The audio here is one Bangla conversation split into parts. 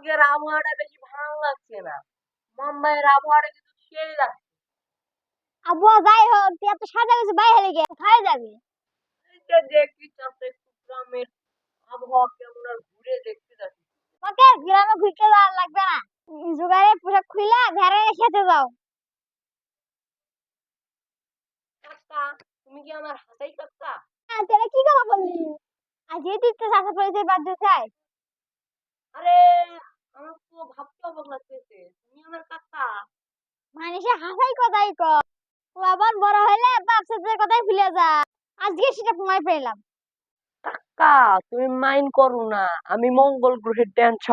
আজকের আবহাওয়াটা বেশি ভালো লাগছে না। মুম্বাইয়ের আবহাওয়াটা কিন্তু সেই লাগছে। আবহাওয়া যাই হোক, তুই এত সাজা গুজে বাইরে লেগে কোথায় যাবি? এইটা দেখি চাষে গ্রামের আবহাওয়া কেমন আর ঘুরে দেখতে যাচ্ছি। ওকে, গ্রামে ঘুরতে যাওয়ার লাগবে না। জোগাড়ে পোশাক খুলে ভেড়ারে খেতে যাও। কাকা, তুমি কি আমার হাসাই কাকা? হ্যাঁ, তোরা কি কথা বললি? আজকে তুই তো চাষা পরিচয় বাদ চাই। আরে, আমার তো ভাবতে অবাক লাগতেছে, তুমি আমার কাকা। মানুষে হাসাই কথাই ক, আবার বড় হইলে বাপ সাথে কথাই ভুলে যা। আজকে সেটা প্রমাণ পেলাম। কাকা, তুমি মাইন্ড করো না, আমি মঙ্গল গ্রহের ড্যান্স।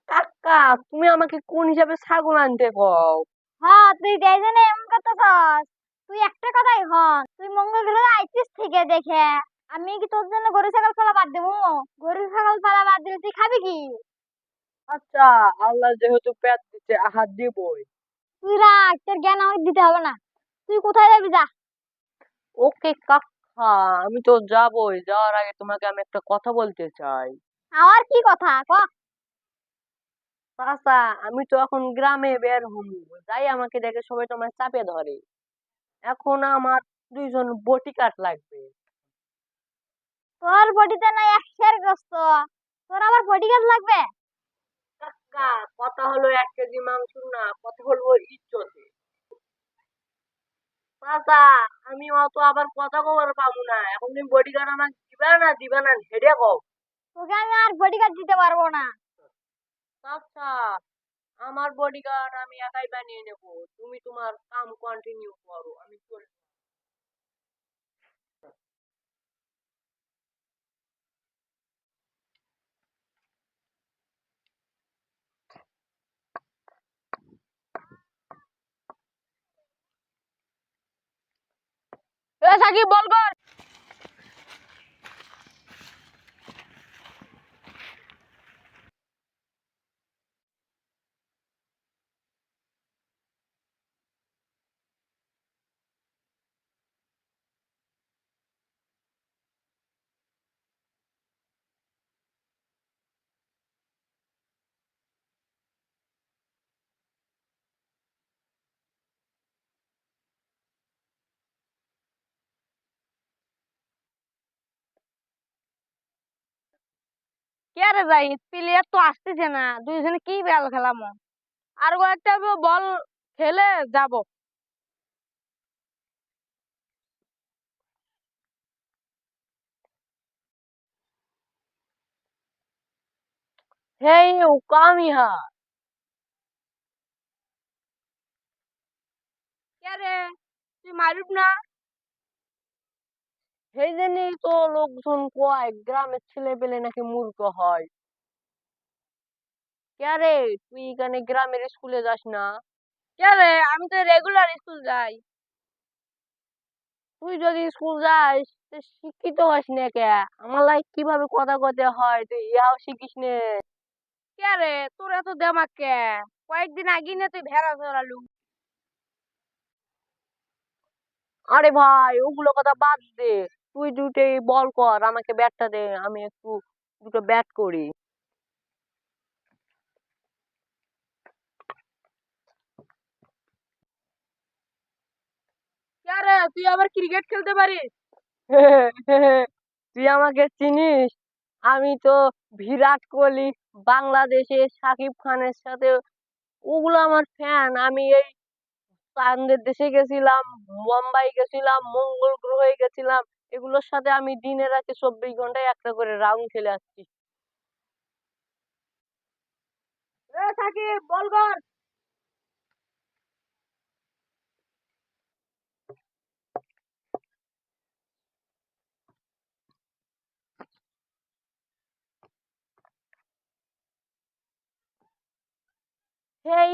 কাকা, তুমি আমাকে কোন হিসাবে ছাগল আনতে কও? হ্যাঁ, তুই যাই জন্য এমন করতেছস। তুই একটা কথাই হন, তুই মঙ্গল গ্রহে আইছিস থেকে দেখে। আমি কি তোর জন্য গরু ছাগল পালা বাদ দেবো? গরু ছাগল পালা বাদ দিলে তুই খাবি কি? আচ্ছা, আল্লাহ যেহেতু পেট দিচ্ছে, আহার দিবই। তুই রাখ, তোর জ্ঞান আমাকে দিতে হবে না। তুই কোথায় যাবি যা। ওকে কাকা, আমি তো যাবই। যাওয়ার আগে তোমাকে আমি একটা কথা বলতে চাই। আমার কি কথা ক। চাচা, আমি তো এখন গ্রামে বের হবো, যাই আমাকে দেখে সবাই তোমার চাপে ধরে। এখন আমার 2জন বডিগার্ড লাগবে। তোর বডিতে নাই একশের গ্রস্ত, তোর আবার বডিগার্ড লাগবে? কাকা, কথা হলো 1 কেজি মাংস না, কথা হলো ইজ্জতে। চাচা, আমি অত আবার কথা কবার পাবো না। এখন তুমি বডিগার্ড আমাকে দিবা না হেডে কও। তোকে আমি আর বডিগার্ড দিতে পারবো না। আচ্ছা, আমার বডিগার্ড আমি একাই বানিয়ে নেব। তুমি তোমার কাম কন্টিনিউ করো, আমি চলে। এ সাকিব, বল কর। কে রে ভাই, প্লেয়ার তো আসতেছে না, দুইজনে কি বল খেলামো। আর একটা বল খেলে যাব। হেই, ও কামিহা। কে রে, তুই মারুপ না? সেই জন্যই তো লোকজন কয় গ্রামের ছেলে পেলে নাকি মূর্খ হয়। কে রে, তুই এখানে গ্রামের স্কুলে যাস না? কে রে, আমি তো রেগুলার স্কুল যাই। তুই যদি স্কুল যাস তো শিক্ষিত হস না কে? আমার লাই কিভাবে কথা কইতে হয় তুই ইহাও শিখিস নে? কে রে, তোর এত দেমাক কে? কয়েকদিন আগে না তুই ভেড়া চড়ালু। আরে ভাই, ওগুলো কথা বাদ দে। তুই দুটোই বল কর, আমাকে ব্যাটটা দে, আমি একটু দুটো ব্যাট করি। কে রে, তুই আবার ক্রিকেট খেলতে পারিস? তুই আমাকে চিনিস? আমি তো বিরাট কোহলি, বাংলাদেশে সাকিব খানের সাথে, ওগুলো আমার ফ্যান। আমি এই চাঁদের দেশে গেছিলাম, মুম্বাই গেছিলাম, মঙ্গল গ্রহে গেছিলাম। এগুলোর সাথে আমি দিনে রাতে 24 ঘন্টায় একটা করে রাউন্ড খেলে আসছি। এ সাকিব, বল কর। হেই,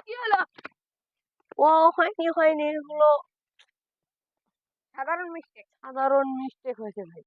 কি হলো? ও, হয়নি হয়নি, এগুলো সাধারণ মিস্টেক। সাধারণ মিস্টেক হয়েছে ভাই।